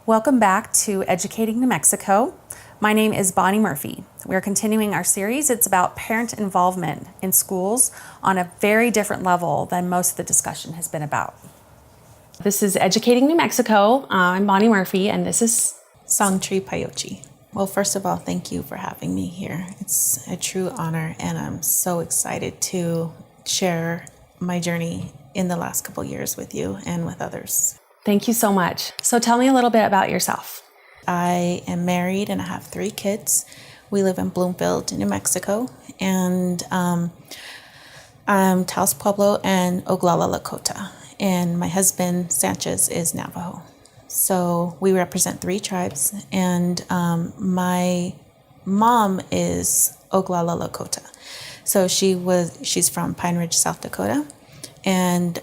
Welcome back to Educating New Mexico. My name is Bonnie Murphy. We're continuing our series. It's about parent involvement in schools on a very different level than most of the discussion has been about. This is Educating New Mexico. I'm Bonnie Murphy, and this is Songtree Pioche. Well, first of all, thank you for having me here. It's a true honor, and I'm so excited to share my journey in the last couple years with you and with others. Thank you so much. So tell me a little bit about yourself. I am married and I have 3 kids. We live in Bloomfield, New Mexico, and I'm Taos, Pueblo, and Oglala, Lakota. And my husband, Sanchez, is Navajo. So we represent 3 tribes, and my mom is Oglala, Lakota. So she's from Pine Ridge, South Dakota, and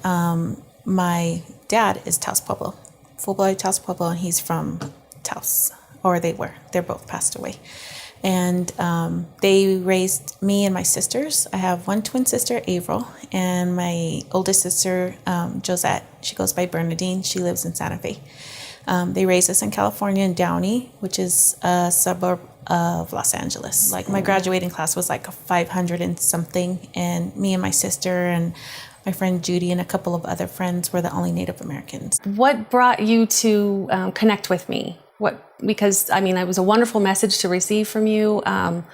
my dad is Taos Pueblo, full-blooded Taos Pueblo, and he's from Taos, or they were. They're both passed away. And they raised me and my sisters. I have one twin sister, Avril, and my oldest sister, Josette. She goes by Bernadine. She lives in Santa Fe. They raised us in California in Downey, which is a suburb of Los Angeles. Like my graduating class was like 500 and something, and me and my sister and my friend Judy and a couple of other friends were the only Native Americans. What brought you to connect with me? Because it was a wonderful message to receive from you, and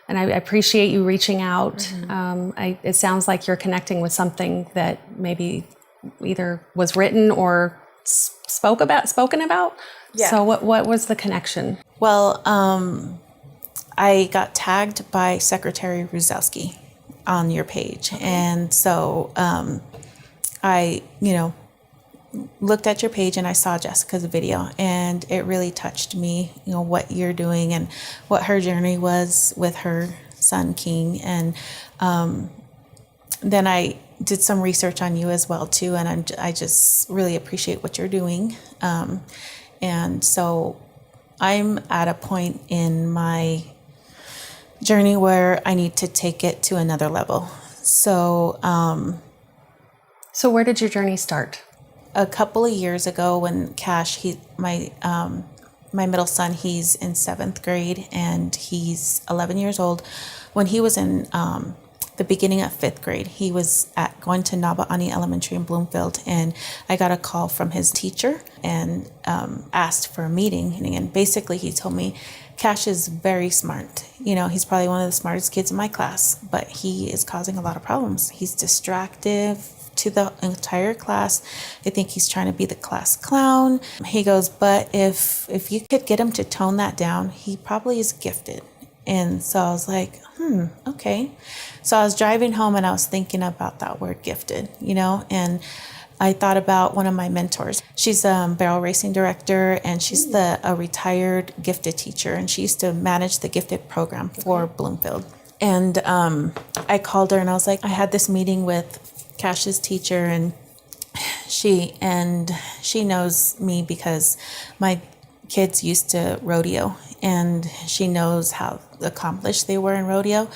I appreciate you reaching out. Mm-hmm. It sounds like you're connecting with something that maybe either was written or spoken about. Yeah. So what was the connection? Well, I got tagged by Secretary Ruzowski on your page. Okay. And so I, looked at your page and I saw Jessica's video, and it really touched me, what you're doing and what her journey was with her son, King. And then I did some research on you as well, too, and I just really appreciate what you're doing. And so I'm at a point in my journey where I need to take it to another level. So where did your journey start? A couple of years ago, when Cash, my middle son, he's in 7th grade and he's 11 years old. When he was in the beginning of 5th grade, he was going to Navajo Indian Elementary in Bloomfield, and I got a call from his teacher and asked for a meeting. And basically, he told me, Cash is very smart. He's probably one of the smartest kids in my class, but he is causing a lot of problems. He's distractive to the entire class. I think he's trying to be the class clown. He goes, but if you could get him to tone that down, he probably is gifted. And so I was like, okay. So I was driving home and I was thinking about that word gifted, and I thought about one of my mentors. She's a barrel racing director, and she's a retired gifted teacher, and she used to manage the gifted program for Bloomfield. And I called her and I was like, I had this meeting with Cash's teacher, and she knows me because my kids used to rodeo, and she knows how accomplished they were in rodeo.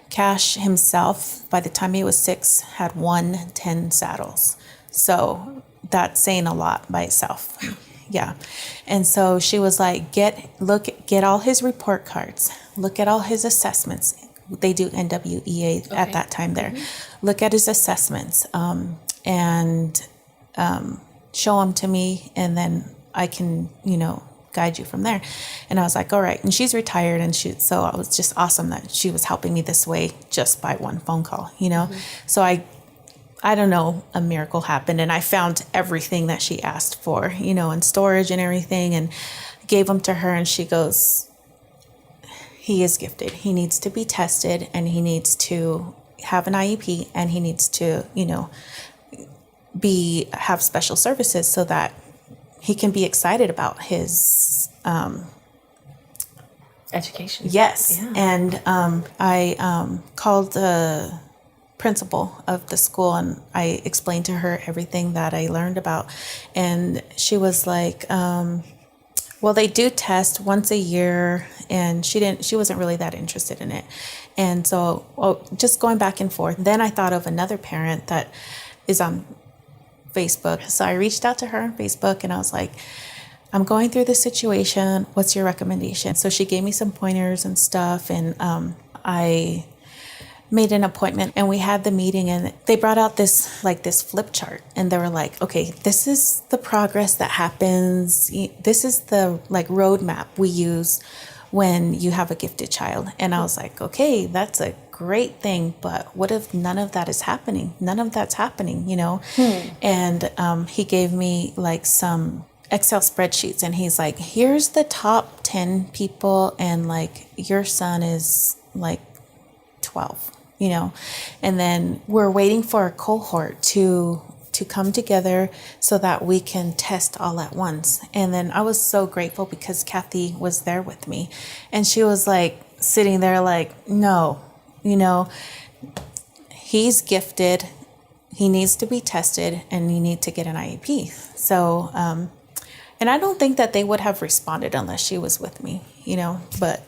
Cash himself, by the time he was 6, had won 10 saddles. So that's saying a lot by itself. Yeah. And so she was like, get all his report cards, look at all his assessments. They do NWEA at that time there. Mm-hmm. Look at his assessments and show them to me, and then I can, guide you from there. And I was like, all right. And she's retired, and so it was just awesome that she was helping me this way just by one phone call, Mm-hmm. So I don't know, a miracle happened, and I found everything that she asked for, in storage and everything, and gave them to her, and she goes, he is gifted. He needs to be tested, and he needs to have an IEP, and he needs to, have special services so that he can be excited about his education. Yes. Yeah. And I called the principal of the school, and I explained to her everything that I learned about, and she was like, well, they do test once a year, and she wasn't really that interested in it. And so just going back and forth, then I thought of another parent that is on Facebook. So I reached out to her on Facebook, and I was like, I'm going through this situation. What's your recommendation? So she gave me some pointers and stuff, and I made an appointment, and we had the meeting, and they brought out this flip chart, and they were like, okay, this is the progress that happens. This is the roadmap we use when you have a gifted child. And I was like, okay, that's a great thing, but what if none of that is happening? None of that's happening, And he gave me some Excel spreadsheets, and he's like, here's the top 10 people, and your son is 12, and then we're waiting for a cohort to come together so that we can test all at once. And then I was so grateful because Kathy was there with me, and she was sitting there no, he's gifted, he needs to be tested, and you need to get an IEP. So and I don't think that they would have responded unless she was with me, but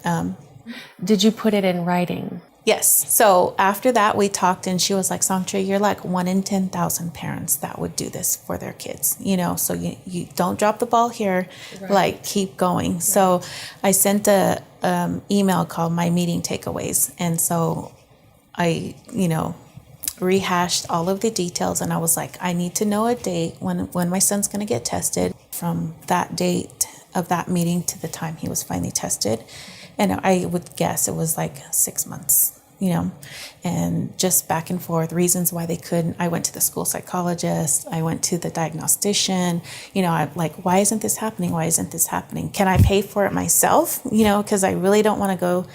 Did you put it in writing? yes. So after that, we talked, and she was like, Songtree, you're 1 in 10,000 parents that would do this for their kids, so you don't drop the ball here, Right. keep going. Right. So I sent a email called My Meeting Takeaways. And so I, rehashed all of the details, and I was like, I need to know a date when my son's going to get tested, from that date of that meeting to the time he was finally tested. And I would guess it was 6 months, and just back and forth, reasons why they couldn't. I went to the school psychologist. I went to the diagnostician. I'm like, why isn't this happening? Why isn't this happening? Can I pay for it myself? Because I really don't want to go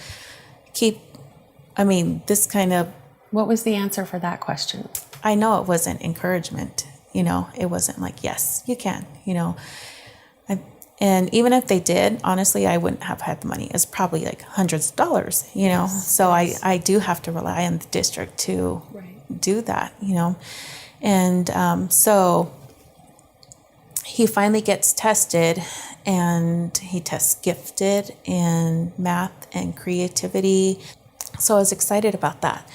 this kind of. What was the answer for that question? I know it wasn't encouragement. It wasn't yes, you can, And even if they did, honestly, I wouldn't have had the money. It's probably hundreds of dollars, Yes, So yes. I do have to rely on the district to Right. do that, And so he finally gets tested, and he tests gifted in math and creativity. So I was excited about that.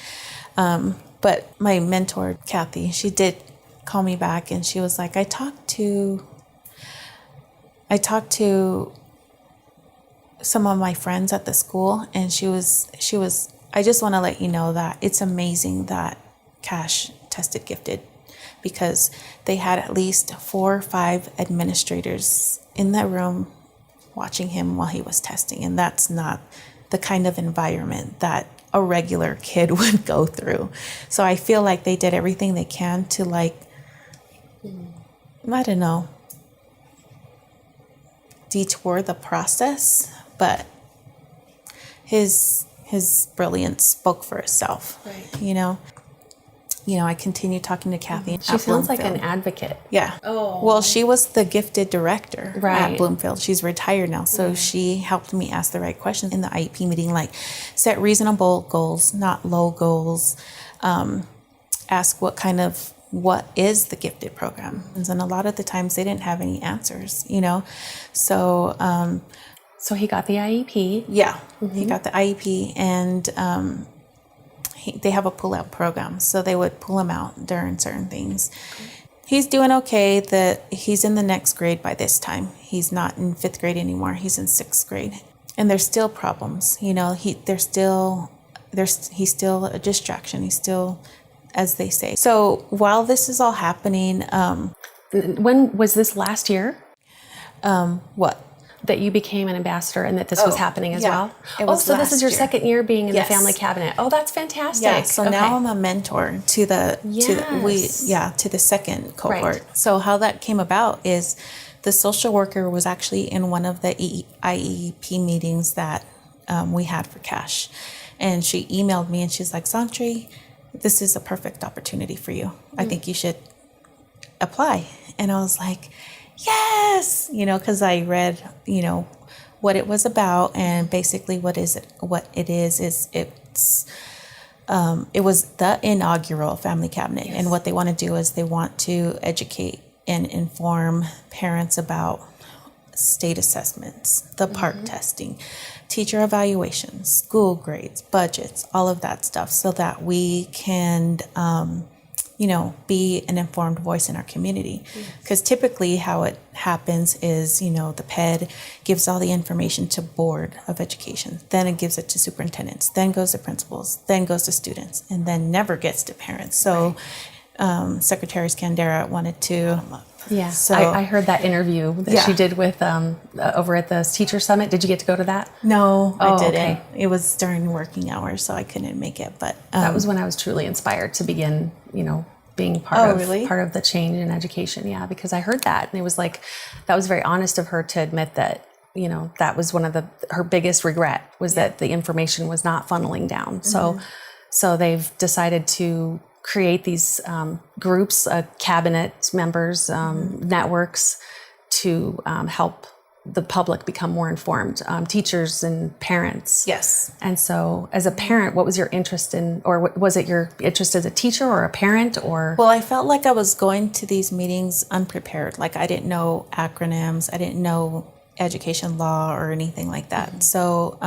But my mentor, Kathy, she did call me back, and she was like, I talked to some of my friends at the school, and she was, I just want to let you know that it's amazing that Cash tested gifted, because they had at least 4 or 5 administrators in that room watching him while he was testing. And that's not the kind of environment that a regular kid would go through. So I feel like they did everything they can to I don't know, detour the process, but his brilliance spoke for itself. Right. I continue talking to Kathy. She sounds like an advocate. Yeah. Oh. Well, she was the gifted director Right. at Bloomfield. She's retired now. So she helped me ask the right questions in the IEP meeting, set reasonable goals, not low goals. Ask what is the gifted program? And a lot of the times they didn't have any answers, So, So he got the IEP. yeah, he got the IEP, and they have a pull-out program. So they would pull him out during certain things. He's doing okay. He's in the next grade by this time. He's not in 5th grade anymore. He's in 6th grade. And there's still problems. He's still a distraction. He's still, as they say. So while this is all happening, When was this last year what? that you became an ambassador and that this was happening as yeah. well? It was so this is your last year. 2nd year being in Yes. the family cabinet. Oh, that's fantastic. Yeah, so Okay. now I'm a mentor to the Yes. to the second cohort. Right. So how that came about is the social worker was actually in one of the IEP meetings that we had for Cash, and she emailed me, and she's like, Songtree, this is a perfect opportunity for you. I think you should apply. And I was like, yes, because I read, what it was about, and basically what it is it was the inaugural family cabinet. Yes. And what they want to do is they want to educate and inform parents about state assessments, the PARC testing, teacher evaluations, school grades, budgets, all of that stuff, so that we can be an informed voice in our community. Because typically how it happens is, the PED gives all the information to Board of Education, then it gives it to superintendents, then goes to principals, then goes to students, and then never gets to parents. So Secretary Scandera wanted to. Yeah, So I heard that interview that she did with over at the Teacher Summit. Did you get to go to that? No, I didn't. Okay. It was during working hours, so I couldn't make it. But That was when I was truly inspired to begin, being part of the change in education. Yeah, because I heard that, and it was like, that was very honest of her to admit that, that was one of her biggest regret was that the information was not funneling down. So they've decided to create these groups, cabinet members, networks to help the public become more informed, teachers and parents. Yes. And so as a parent, what was your interest in, or was it your interest as a teacher or a parent or? Well, I felt like I was going to these meetings unprepared. Like I didn't know acronyms. I didn't know education law or anything like that. So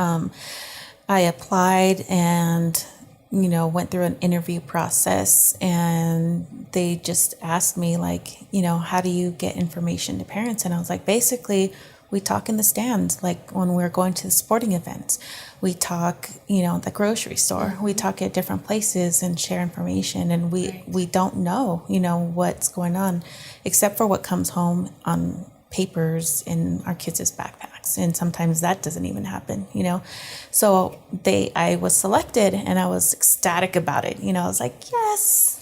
I applied and went through an interview process, and they just asked me how do you get information to parents? And I was like, basically, we talk in the stands, like when we're going to the sporting events. We talk, at the grocery store. We talk at different places and share information, and we don't know, what's going on, except for what comes home on papers in our kids' backpacks, and sometimes that doesn't even happen, So I was selected, and I was ecstatic about it. I was like, yes,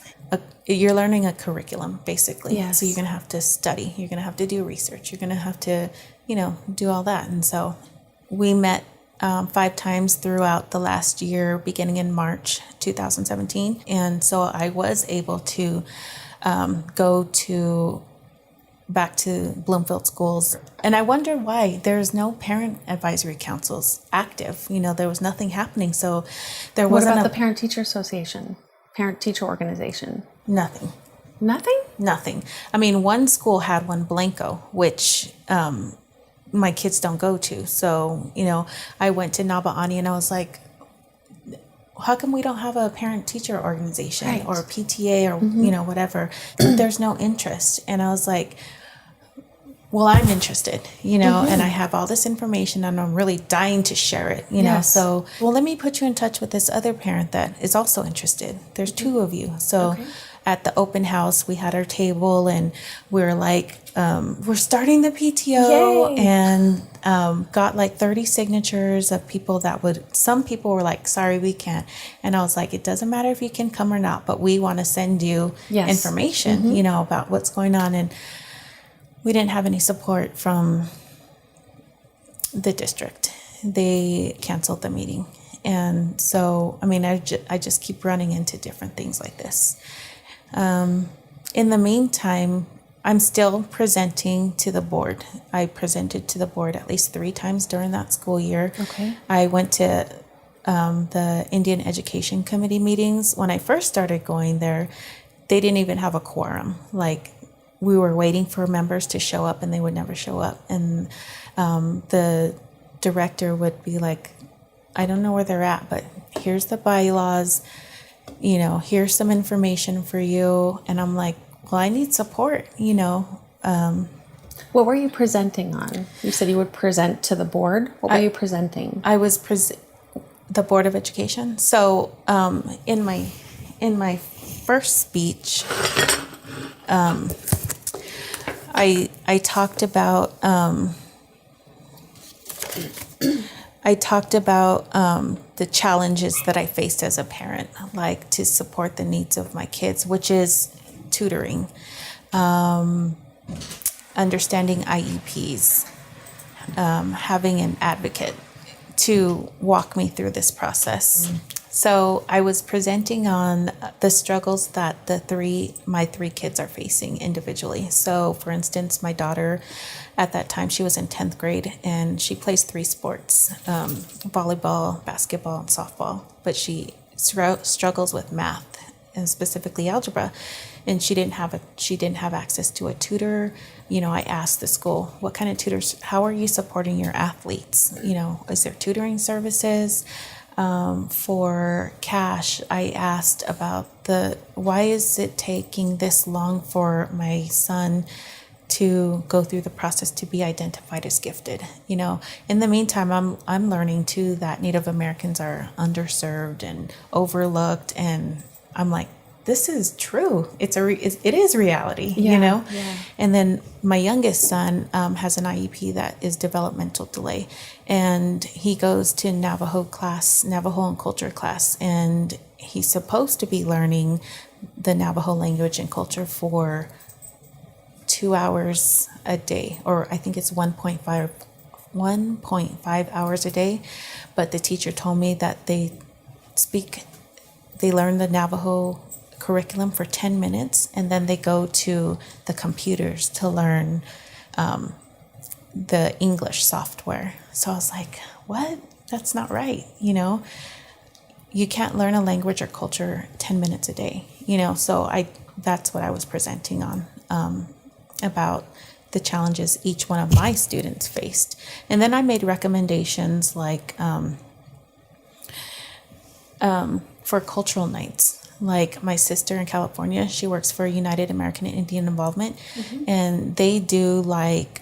you're learning a curriculum basically. Yes. So you're gonna have to study. You're gonna have to do research. You're gonna have to, do all that. And so we met 5 times throughout the last year, beginning in March 2017, and so I was able to go back to Bloomfield schools. And I wonder why there's no parent advisory councils active. There was nothing happening. So there What wasn't about the Parent Teacher Association, Parent Teacher Organization? nothing. Nothing? Nothing. I mean, one school had one, Blanco, which my kids don't go to. So, I went to Navajo Indian, and I was like, how come we don't have a parent teacher organization Right. or a PTA or, whatever? There's no interest. And I was like, well, I'm interested, and I have all this information and I'm really dying to share it, Yes. So, well, let me put you in touch with this other parent that is also interested. There's 2 of you. So at the open house, we had our table, and we were like, we're starting the PTO. Yay. And got like 30 signatures of people some people were like, sorry, we can't. And I was like, it doesn't matter if you can come or not, but we want to send you Yes. information, about what's going on. And we didn't have any support from the district. They canceled the meeting. And so, I just keep running into different things like this. In the meantime, I'm still presenting to the board. I presented to the board at least 3 times during that school year. Okay. I went to the Indian Education Committee meetings. When I first started going there, they didn't even have a quorum. Like, we were waiting for members to show up, and they would never show up. And the director would be like, I don't know where they're at, but here's the bylaws, here's some information for you. And I'm like, well, I need support, What were you presenting on? You said you would present to the board. What were you presenting? I was the Board of Education. So in my first speech, I talked about the challenges that I faced as a parent, like to support the needs of my kids, which is tutoring, understanding IEPs, having an advocate to walk me through this process. So I was presenting on the struggles that my three kids are facing individually. So for instance, my daughter, at that time, she was in 10th grade, and she plays 3 sports, volleyball, basketball, and softball. But she struggles with math, and specifically algebra. And she didn't have access to a tutor. I asked the school, what kind of tutors, how are you supporting your athletes? Is there tutoring services? for Cash, I asked about why is it taking this long for my son to go through the process to be identified as gifted. In the meantime, I'm learning too that Native Americans are underserved and overlooked, and I'm like, this is true. It is reality, Yeah. And then my youngest son has an IEP that is developmental delay, and he goes to Navajo and culture class, and he's supposed to be learning the Navajo language and culture for 2 hours a day, or I think it's 1.5 hours a day. But the teacher told me that they learn the Navajo curriculum for 10 minutes, and then they go to the computers to learn the English software. So I was like, what? That's not right. You can't learn a language or culture 10 minutes a day, so that's what I was presenting on, about the challenges each one of my students faced. And then I made recommendations like for cultural nights. Like my sister in California, she works for United American Indian Involvement, and they do like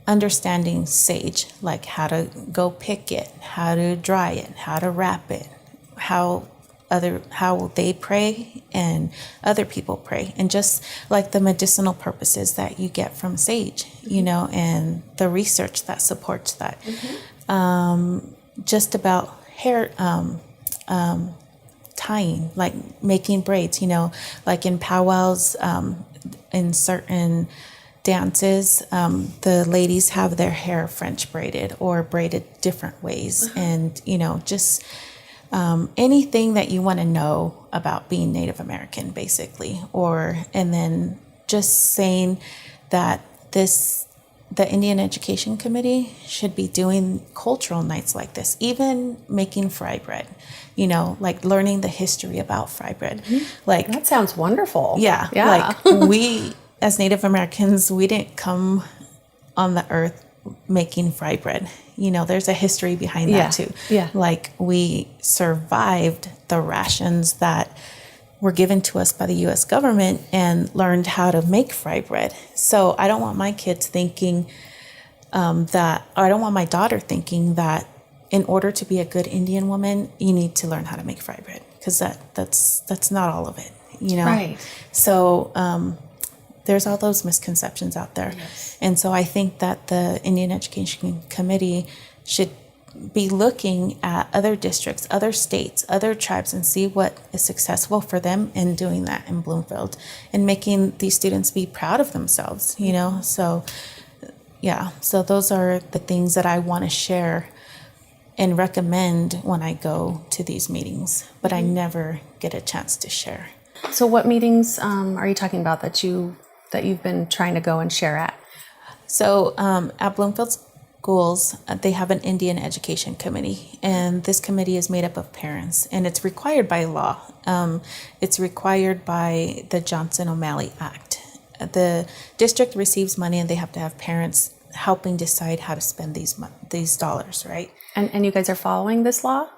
understanding sage, like how to go pick it, how to dry it, how to wrap it, how they pray and other people pray, and just like the medicinal purposes that you get from sage, and the research that supports that. Just about hair tying, like making braids, like in powwows, in certain dances, the ladies have their hair French braided or braided different ways. And, just anything that you want to know about being Native American, basically. And then just saying that the Indian Education Committee should be doing cultural nights like this, even making fry bread, like learning the history about fry bread. Like, that sounds wonderful. Yeah. Like we, as Native Americans, we didn't come on the earth making fry bread. There's a history behind that too. Yeah. Like we survived the rations that were given to us by the U.S. government and learned how to make fry bread. So I don't want my kids thinking or I don't want my daughter thinking that in order to be a good Indian woman, you need to learn how to make fry bread, because that's not all of it, Right. So there's all those misconceptions out there. Yes. And so I think that the Indian Education Committee should be looking at other districts, other states, other tribes, and see what is successful for them in doing that in Bloomfield and making these students be proud of themselves, So, so those are the things that I want to share and recommend when I go to these meetings, but I never get a chance to share. So what meetings are you talking about that you've been trying to go and share at? So at Bloomfield Schools, they have an Indian Education Committee, and this committee is made up of parents, and it's required by law. It's required by the Johnson-O'Malley Act. The district receives money, and they have to have parents helping decide how to spend these dollars, right? And you guys are following this law?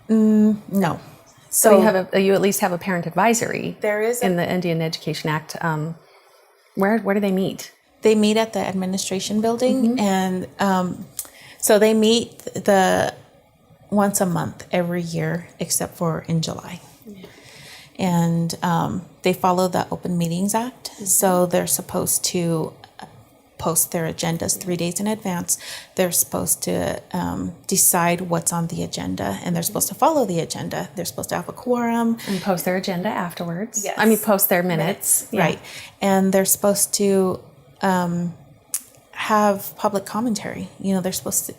No. So you at least have a parent advisory. There is in the Indian Education Act. Where do they meet? They meet at the administration building, and so they meet once a month every year, except for in July. Yeah. And they follow the Open Meetings Act, so they're supposed to post their agendas 3 days in advance. They're supposed to decide what's on the agenda, and they're supposed to follow the agenda. They're supposed to have a quorum. And post their agenda afterwards. Yes. I mean, post their minutes. Yeah. Right. And they're supposed to have public commentary. They're supposed to,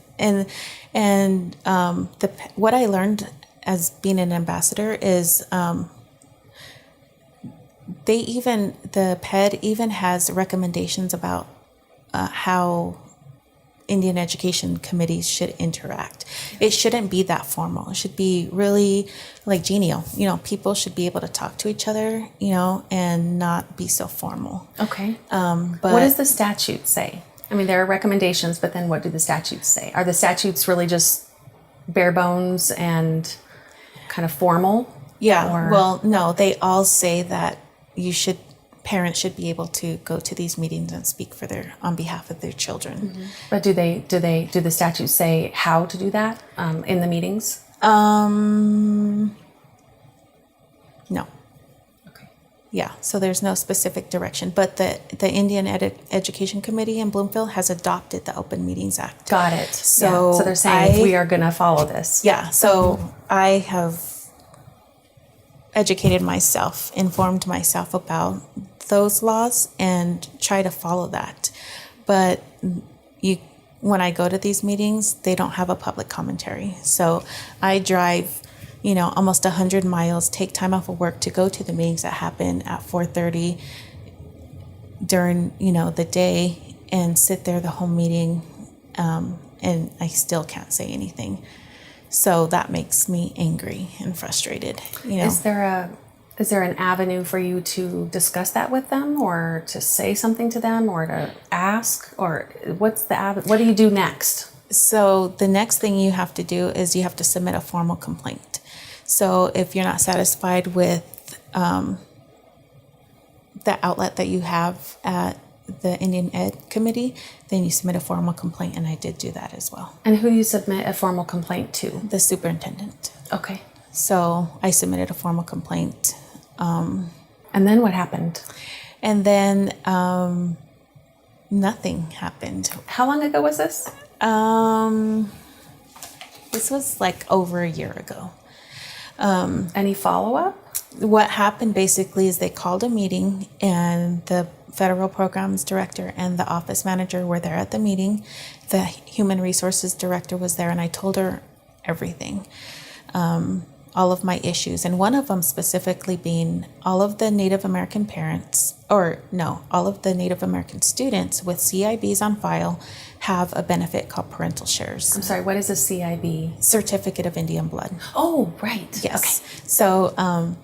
and what I learned as being an ambassador is the PED even has recommendations about how Indian education committees should interact. It shouldn't be that formal. It should be really like genial. People should be able to talk to each other, and not be so formal. Okay. But what does the statute say? I mean, there are recommendations, but then what do the statutes say? Are the statutes really just bare bones and kind of formal? Yeah. Or- Well, no, they all say that parents should be able to go to these meetings and speak on behalf of their children. But do the statutes say how to do that in the meetings? No. Okay. Yeah, so there's no specific direction, but the Indian Education Committee in Bloomfield has adopted the Open Meetings Act. Got it. So so they're saying we are going to follow this. Yeah, so I have educated myself, informed myself about those laws, and try to follow that. But when I go to these meetings, they don't have a public commentary. So I drive, almost 100 miles, take time off of work to go to the meetings that happen at 4:30 during, the day, and sit there the whole meeting, and I still can't say anything. So that makes me angry and frustrated. Is there an avenue for you to discuss that with them, or to say something to them, or to ask, or what do you do next? So the next thing you have to do is you have to submit a formal complaint. So if you're not satisfied with the outlet that you have at the Indian Ed Committee, then you submit a formal complaint, and I did do that as well. And who do you submit a formal complaint to? The superintendent. Okay. So I submitted a formal complaint. And then what happened? And then nothing happened. How long ago was this? This was like over a year ago. Any follow-up? What happened basically is they called a meeting, and the federal programs director and the office manager were there at the meeting. The human resources director was there, and I told her everything, all of my issues. And one of them specifically being all of the Native American all of the Native American students with CIBs on file have a benefit called parental shares. I'm sorry, what is a CIB? Certificate of Indian Blood. Oh, right. Yes. Okay. So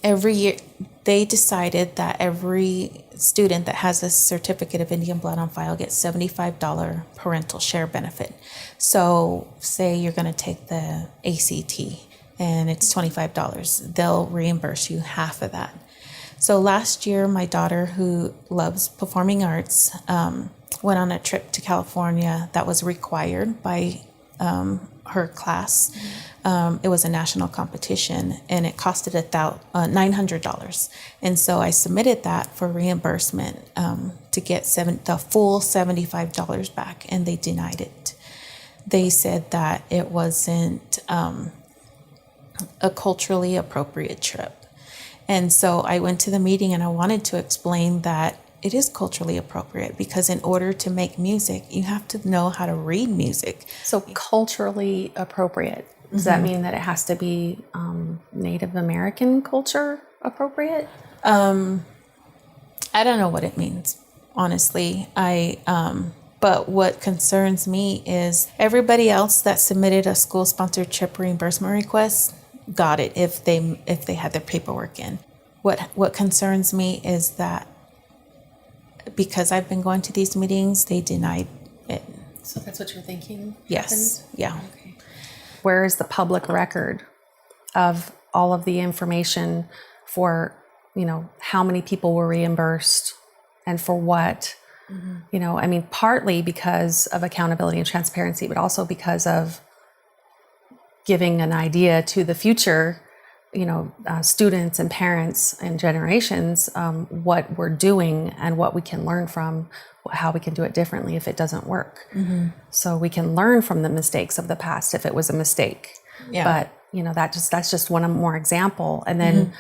every year they decided that every student that has a certificate of Indian blood on file gets $75 parental share benefit. So say you're going to take the ACT and it's $25. They'll reimburse you half of that. So last year, my daughter, who loves performing arts, went on a trip to California that was required by her class. It was a national competition, and it costed $900. And so I submitted that for reimbursement to get the full $75 back, and they denied it. They said that it wasn't a culturally appropriate trip. And so I went to the meeting, and I wanted to explain that it is culturally appropriate, because in order to make music, you have to know how to read music. So culturally appropriate, does that mean that it has to be Native American culture appropriate? I don't know what it means, honestly. But what concerns me is everybody else that submitted a school-sponsored trip reimbursement request got it if they had their paperwork in. What concerns me is that because I've been going to these meetings, they denied it. So that's what you're thinking? Yes. Happened? Yeah. Okay. Where is the public record of all of the information for, how many people were reimbursed and for what? Partly because of accountability and transparency, but also because of giving an idea to the future, students and parents and generations, what we're doing and what we can learn from, how we can do it differently if it doesn't work. So we can learn from the mistakes of the past if it was a mistake. Yeah. But that's just one more example. And then,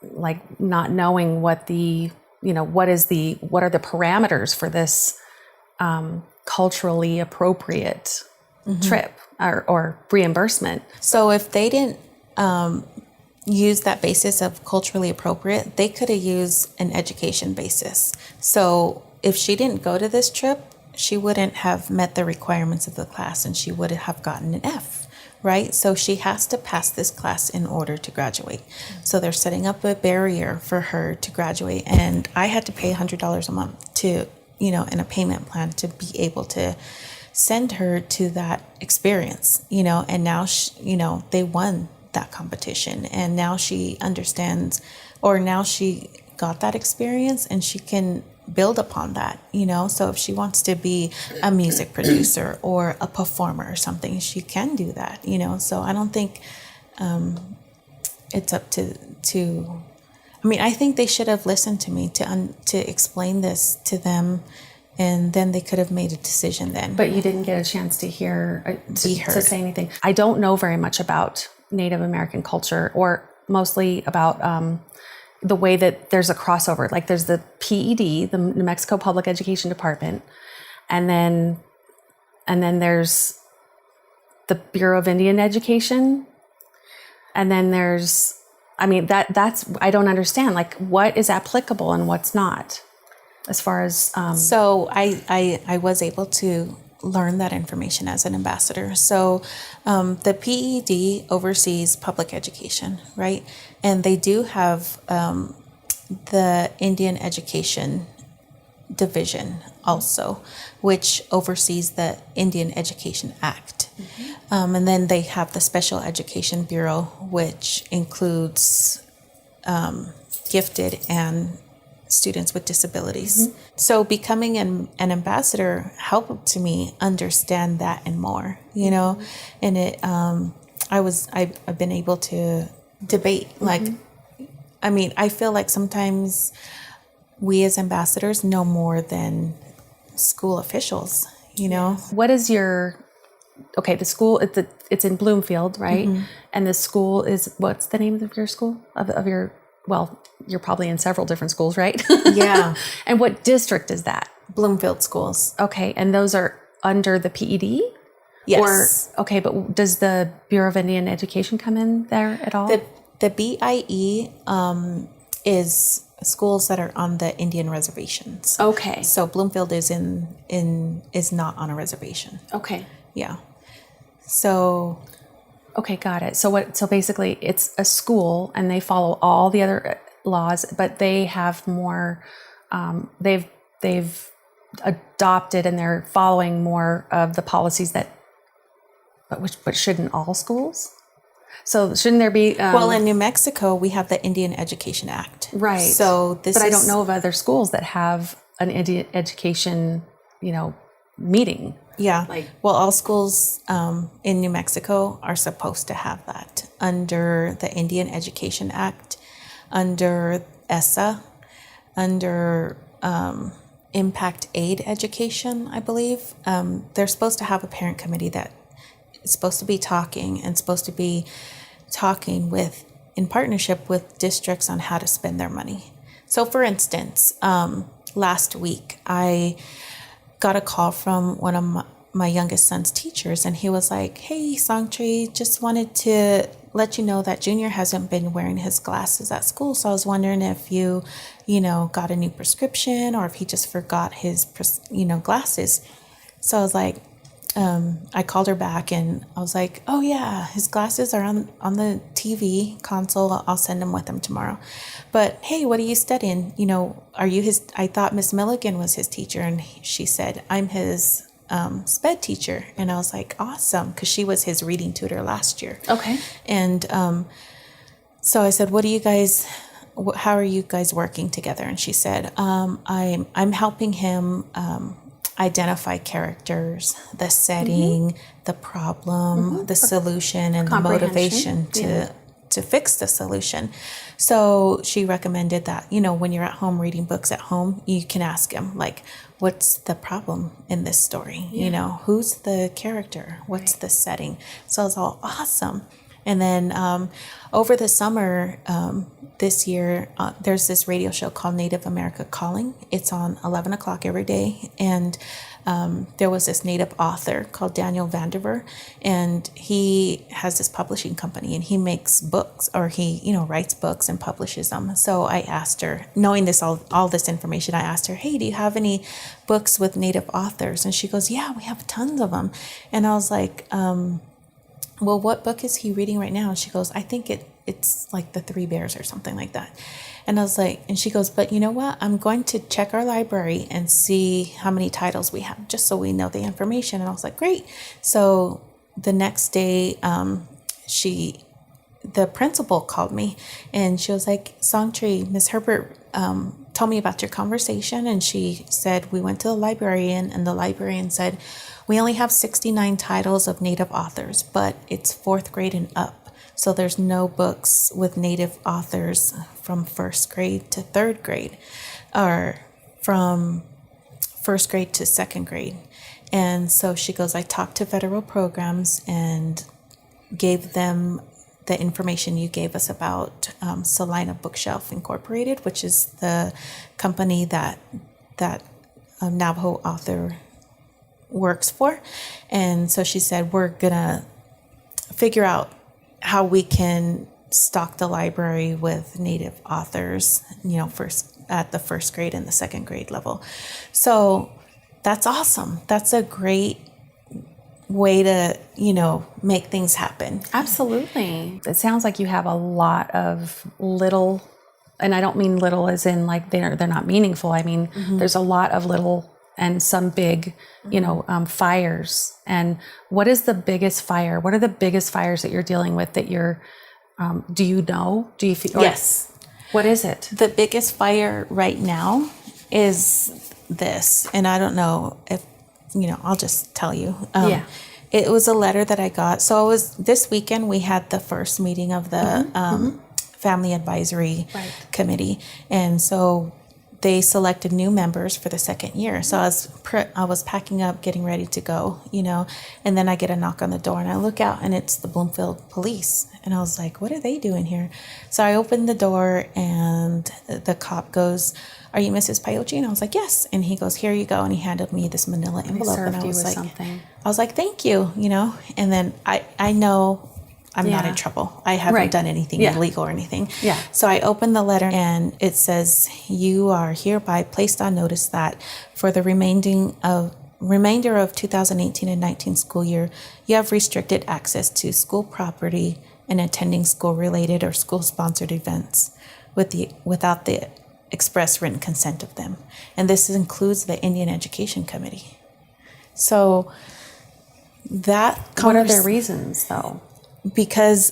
like not knowing what what are the parameters for this culturally appropriate trip or reimbursement. So if they didn't use that basis of culturally appropriate, they could have used an education basis. So if she didn't go to this trip, she wouldn't have met the requirements of the class, and she would have gotten an F, right? So she has to pass this class in order to graduate. So they're setting up a barrier for her to graduate, and I had to pay $100 a month to and a payment plan to be able to send her to that experience, and now they won that competition, and now she understands, or now she got that experience and she can build upon that, so if she wants to be a music producer or a performer or something, she can do that, so I don't think it's up to I think they should have listened to me to explain this to them, and then they could have made a decision then. But you didn't get a chance to hear, to say anything. I don't know very much about Native American culture, or mostly about the way that there's a crossover. Like there's the PED, the New Mexico Public Education Department, and then there's the Bureau of Indian Education, and then there's, that's I don't understand. Like what is applicable and what's not, as far as So I was able to learn that information as an ambassador. So the PED oversees public education, right? And they do have the Indian Education Division also, which oversees the Indian Education Act. And then they have the Special Education Bureau, which includes gifted and students with disabilities. So becoming an ambassador helped me understand that and more, and it I've been able to debate, like I feel like sometimes we as ambassadors know more than school officials, What is your, the school, it's in Bloomfield, right? And the school is, what's the name of your school, of your, well, you're probably in several different schools, right? Yeah. And what district is that? Bloomfield schools. Okay. And those are under the PED? Yes. Or, but does the Bureau of Indian Education come in there at all? The BIE is schools that are on the Indian reservations. Okay. So Bloomfield is is not on a reservation. Okay. Yeah. So. Okay, got it. So basically it's a school and they follow all the other laws, but they have more, they've adopted and they're following more of the policies but shouldn't all schools? So shouldn't there be? Well, in New Mexico, we have the Indian Education Act. Right. So I don't know of other schools that have an Indian education, meeting. Yeah. Well, all schools in New Mexico are supposed to have that under the Indian Education Act, under ESSA, under Impact Aid Education, I believe. They're supposed to have a parent committee that is supposed to be talking with, in partnership with districts on how to spend their money. So for instance, last week, I got a call from one of my youngest son's teachers, and he was like, "Hey, Songtree, just wanted to let you know that Junior hasn't been wearing his glasses at school. So I was wondering if you got a new prescription or if he just forgot his, glasses." So I was like, I called her back and I was like, "Oh yeah, his glasses are on the TV console. I'll send him with him tomorrow. But hey, what are you studying? Are you his?" I thought Miss Milligan was his teacher, and she said, "I'm his SPED teacher." And I was like, "Awesome," because she was his reading tutor last year. Okay. And so I said, how are you guys working together? And she said, I'm helping him identify characters, the setting, the problem, the solution, and the motivation to fix the solution. So she recommended that, when you're at home reading books at home, you can ask him, like, what's the problem in this story? Yeah. Who's the character? What's the setting? So it's all awesome. And then over the summer this year, there's this radio show called Native America Calling. It's on 11 o'clock every day. And there was this Native author called Daniel Vandiver, and he has this publishing company, and he makes books, or he, writes books and publishes them. So I asked her, knowing this, all this information, I asked her, "Hey, do you have any books with Native authors?" And she goes, "Yeah, we have tons of them." And I was like, "Well, what book is he reading right now?" And she goes, "I think it's like the Three Bears or something like that. And I was like, and she goes, but you know what? I'm going to check our library and see how many titles we have, just so we know the information. And I was like, great. So the next day, the principal called me and she was like, Songtree, Miss Herbert told me about your conversation. And she said, we went to the librarian and the librarian said, we only have 69 titles of Native authors, but it's 4th grade and up. So there's no books with Native authors from 1st grade to 3rd grade or from 1st grade to 2nd grade. And so she goes, I talked to federal programs and gave them the information you gave us about Salina Bookshelf Incorporated, which is the company that Navajo author works for. And so she said, we're going to figure out how we can stock the library with Native authors, first at the 1st grade and the 2nd grade level. So that's awesome. That's a great way to, make things happen. Absolutely. It sounds like you have a lot of little, and I don't mean little as in like they're not meaningful. I mean, there's a lot of little and some big, fires. And what is the biggest fire? What are the biggest fires that you're dealing with that you're, do you know? Do you feel? Yes. What is it? The biggest fire right now is this. And I don't know if, I'll just tell you. Yeah. It was a letter that I got. So this weekend we had the first meeting of the Family Advisory Committee. And so they selected new members for the 2nd year. So I was packing up, getting ready to go, and then I get a knock on the door and I look out and it's the Bloomfield police. And I was like, what are they doing here? So I opened the door and the cop goes, are you Mrs. Pioche? And I was like, yes. And he goes, here you go. And he handed me this manila envelope. And I was like, thank you, and then I know I'm not in trouble. I haven't done anything illegal or anything. Yeah. So I opened the letter and it says, you are hereby placed on notice that for the remainder of 2018 and 19 school year, you have restricted access to school property and attending school-related or school-sponsored events without the express written consent of them. And this includes the Indian Education Committee. So that... What are their reasons, though? Because,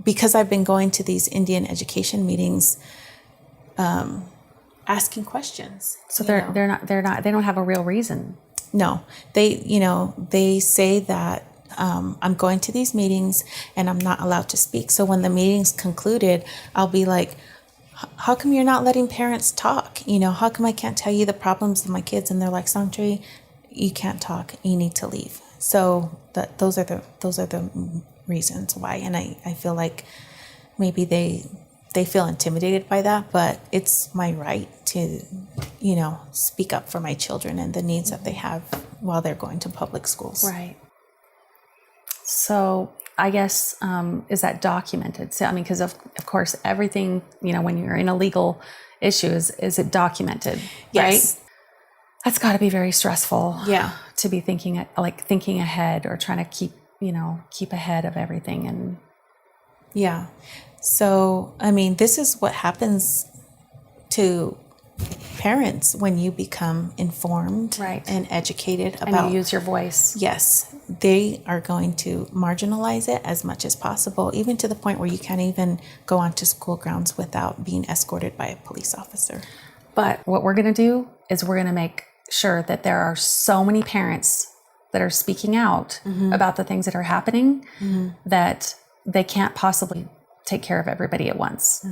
because I've been going to these Indian education meetings, asking questions. So they don't have a real reason. No, they say that I'm going to these meetings and I'm not allowed to speak. So when the meeting's concluded, I'll be like, how come you're not letting parents talk? How come I can't tell you the problems of my kids? And they're like, Songtree, you can't talk. You need to leave. So those are the reasons why. And I feel like maybe they feel intimidated by that, but it's my right to, speak up for my children and the needs that they have while they're going to public schools. Right. So I guess, is that documented? So, because of course, everything, when you're in a legal issue, is it documented? Yes. Right? That's got to be very stressful. Yeah. To be thinking ahead or trying to keep ahead of everything. And yeah. So, this is what happens to parents when you become informed and educated about... And you use your voice. Yes. They are going to marginalize it as much as possible, even to the point where you can't even go onto school grounds without being escorted by a police officer. But what we're going to do is we're going to make sure that there are so many parents that are speaking out about the things that are happening that they can't possibly take care of everybody at once.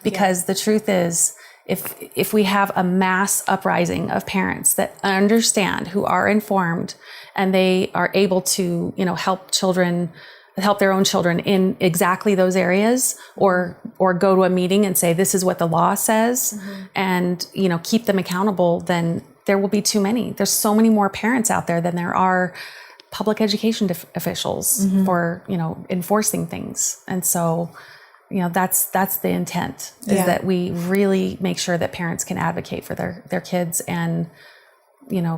Because the truth is, if we have a mass uprising of parents that understand, who are informed, and they are able to, help their own children in exactly those areas, or go to a meeting and say, this is what the law says, and, keep them accountable, then there will be too many. There's so many more parents out there than there are public education officials for, enforcing things. And so, that's the intent, is that we really make sure that parents can advocate for their kids and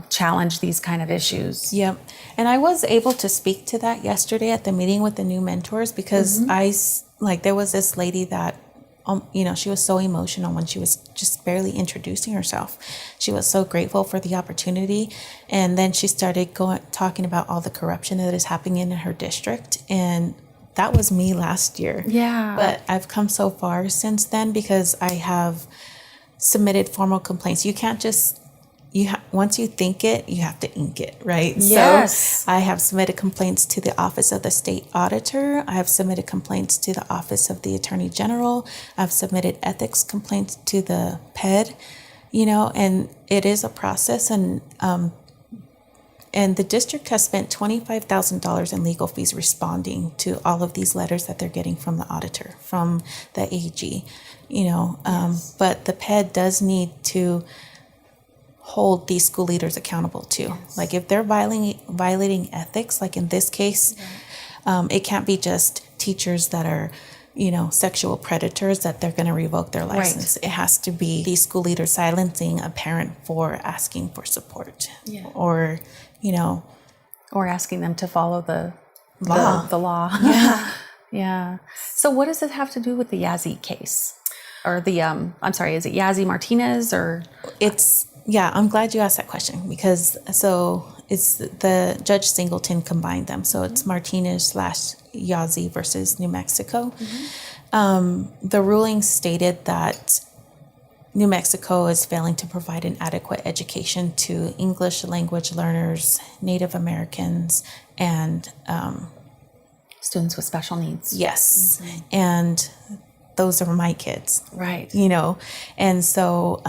challenge these kind of issues. Yep. And I was able to speak to that yesterday at the meeting with the new mentors because there was this lady that, she was so emotional when she was just barely introducing herself. She was so grateful for the opportunity. And then she started talking about all the corruption that is happening in her district. And that was me last year. Yeah. But I've come so far since then because I have submitted formal complaints. You can't just once you think it, you have to ink it, right? Yes. So I have submitted complaints to the Office of the State Auditor. I have submitted complaints to the Office of the Attorney General. I've submitted ethics complaints to the PED, and it is a process. And the district has spent $25,000 in legal fees responding to all of these letters that they're getting from the auditor, from the AG, but the PED does need to hold these school leaders accountable too. Yes. Like if they're violating ethics, like in this case, it can't be just teachers that are, sexual predators that they're going to revoke their license. Right. It has to be these school leaders silencing a parent for asking for support, or asking them to follow the law. The law. Yeah. Yeah. So what does it have to do with the Yazzie case, or the is it Yazzie Martinez or? Yeah, I'm glad you asked that question because it's the Judge Singleton combined them. So it's Martinez / Yazzie versus New Mexico. Mm-hmm. The ruling stated that New Mexico is failing to provide an adequate education to English language learners, Native Americans, and students with special needs. Yes. Mm-hmm. And those are my kids. Right. And so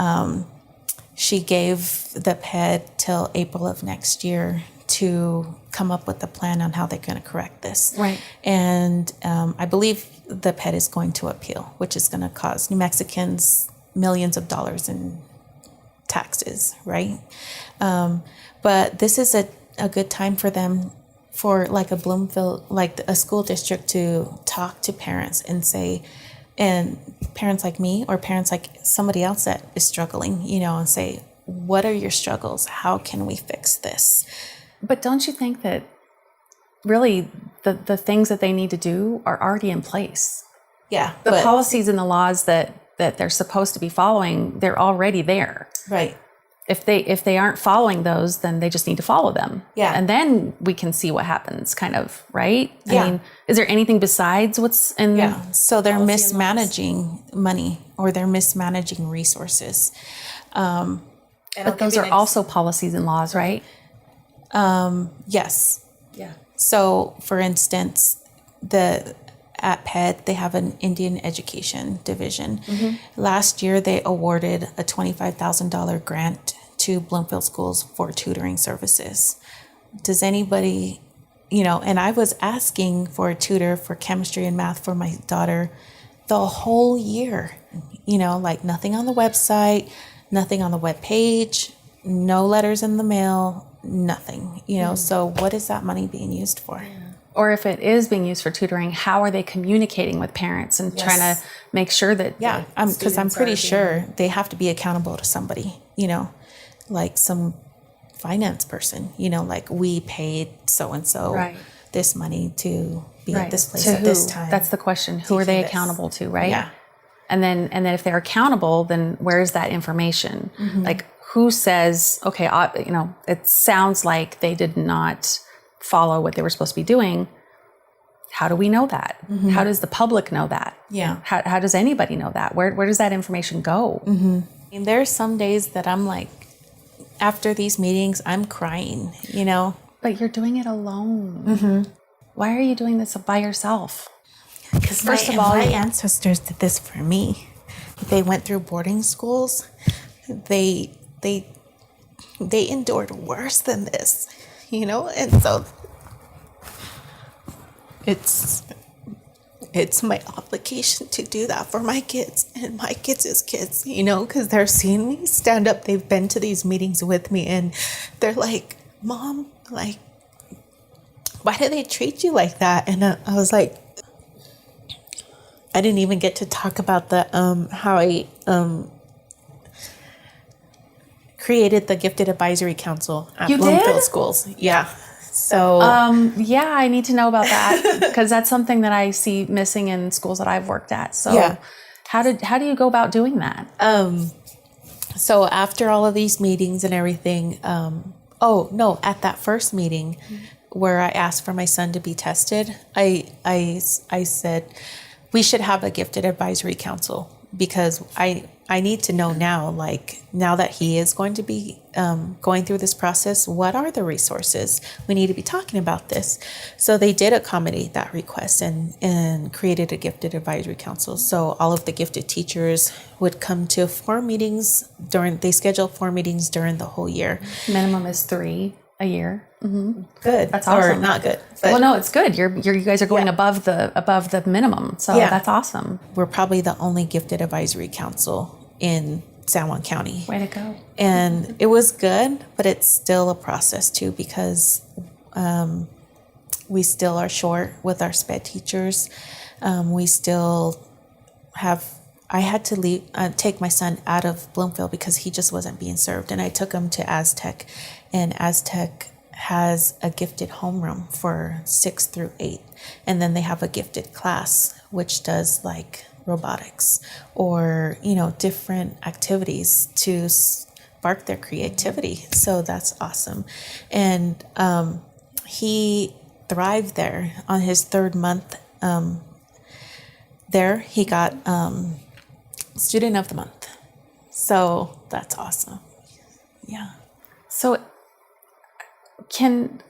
she gave the PED till April of next year to come up with a plan on how they're going to correct this. Right. And I believe the PED is going to appeal, which is going to cost New Mexicans millions of dollars in taxes, right? But this is a good time for them, for like a Bloomfield, like a school district, to talk to parents and say, and parents like me or parents like somebody else that is struggling, and say, what are your struggles? How can we fix this? But don't you think that really the things that they need to do are already in place? Yeah. The policies and the laws that they're supposed to be following, they're already there. Right. If they aren't following those, then they just need to follow them. Yeah. And then we can see what happens, kind of, right? Yeah. I mean, is there anything besides what's in So they're mismanaging money, or they're mismanaging resources. But those are also policies and laws, right? Yes. Yeah. So, for instance, at PED, they have an Indian education division. Mm-hmm. Last year, they awarded a $25,000 grant to Bloomfield schools for tutoring services. Does anybody, and I was asking for a tutor for chemistry and math for my daughter the whole year, like nothing on the website, nothing on the webpage, no letters in the mail, nothing, So what is that money being used for? Yeah. Or if it is being used for tutoring, how are they communicating with parents and trying to make sure that? Yeah, because I'm pretty sure they have to be accountable to somebody, like some finance person, like we paid so-and-so this money to be at this place at this time. That's the question. Who are they accountable to, right? Yeah. And then if they're accountable, then where's that information? Mm-hmm. Like who says, okay, it sounds like they did not follow what they were supposed to be doing. How do we know that? Mm-hmm. How does the public know that? Yeah. How does anybody know that? Where does that information go? Mm-hmm. And there's some days that I'm like, after these meetings, I'm crying, But you're doing it alone. Mm-hmm. Why are you doing this by yourself? Because first of all, my ancestors did this for me. They went through boarding schools. They endured worse than this. And so it's my obligation to do that for my kids and my kids' kids, because they're seeing me stand up. They've been to these meetings with me and they're like, Mom, like, why do they treat you like that? And I was like, I didn't even get to talk about the how I created the Gifted Advisory Council at You Bloomfield did? schools. Yeah. So Yeah, I need to know about that because that's something that I see missing in schools that I've worked at. So Yeah. how do you go about doing that? So after all of these meetings and everything, at that first meeting where I asked for my son to be tested, I said we should have a Gifted Advisory Council because I need to know now, like now that he is going to be going through this process, what are the resources? We need to be talking about this. So they did accommodate that request and created a Gifted Advisory Council. So all of the gifted teachers would come to 4 meetings they schedule 4 meetings during the whole year. Minimum is 3 a year. Good. That's awesome. Or not good. But Well, no, it's good. You guys are going above the minimum, so Yeah. that's awesome. we're probably the only Gifted Advisory Council in San Juan County. Way to go. And it was good, but it's still a process too because we still are short with our SPED teachers. We still I had to leave, take my son out of Bloomfield because he just wasn't being served. And I took him to Aztec, and Aztec has a gifted homeroom for 6 through 8. And then they have a gifted class, which does like robotics or, different activities to spark their creativity. So that's awesome. And he thrived there. On his 3rd month there, he got Student of the Month. So that's awesome. Yeah. So can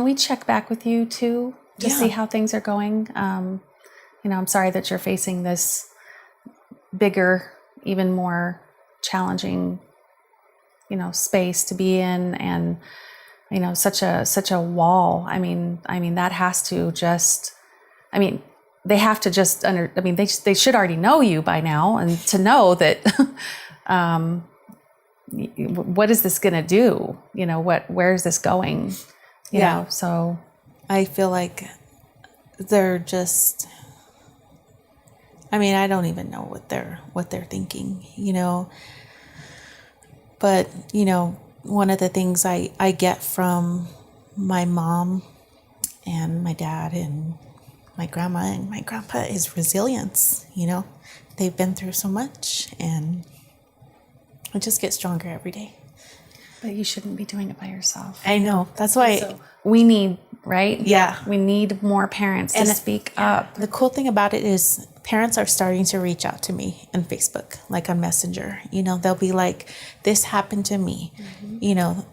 we check back with you too to see how things are going? I'm sorry that you're facing this bigger, even more challenging, space to be in, and such a wall. I mean that has to just. They have to just they should already know you by now, and to know that. What is this going to do? Where is this going? You know, so I feel like they're just, I don't even know what they're thinking, but, one of the things I get from my mom and my dad and my grandma and my grandpa is resilience. They've been through so much, and I just get stronger every day. but you shouldn't be doing it by yourself. I know. That's why So we need, right? Yeah. We need more parents to speak up. the cool thing about it is parents are starting to reach out to me on Facebook, like on Messenger. They'll be like, this happened to me,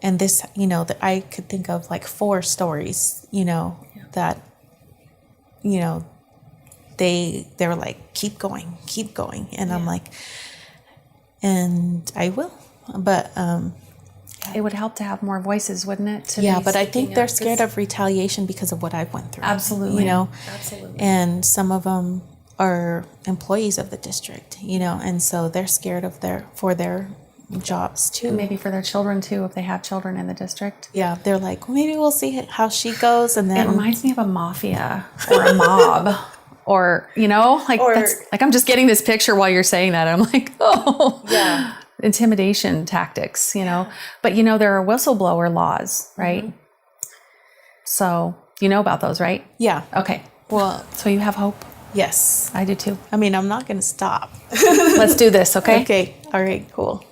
and this, that I could think of like 4 stories, that, they were like, keep going. And I'm like, and I will, but, It would help to have more voices, wouldn't it? but I think they're scared of retaliation because of what I've went through. Absolutely. Absolutely. And some of them are employees of the district, and so they're scared of for their jobs too. Maybe for their children too, if they have children in the district. Yeah, they're like, well, maybe we'll see how she goes, and It then reminds me of a mafia or a mob. Or, like I'm just getting this picture while you're saying that. I'm like, oh, Yeah. Intimidation tactics, But, there are whistleblower laws, right? Mm-hmm. So, you know about those, right? Yeah. Okay. Well, So you have hope? yes. I do too. I'm not going to stop. Let's do this, okay? Okay. All right. Cool.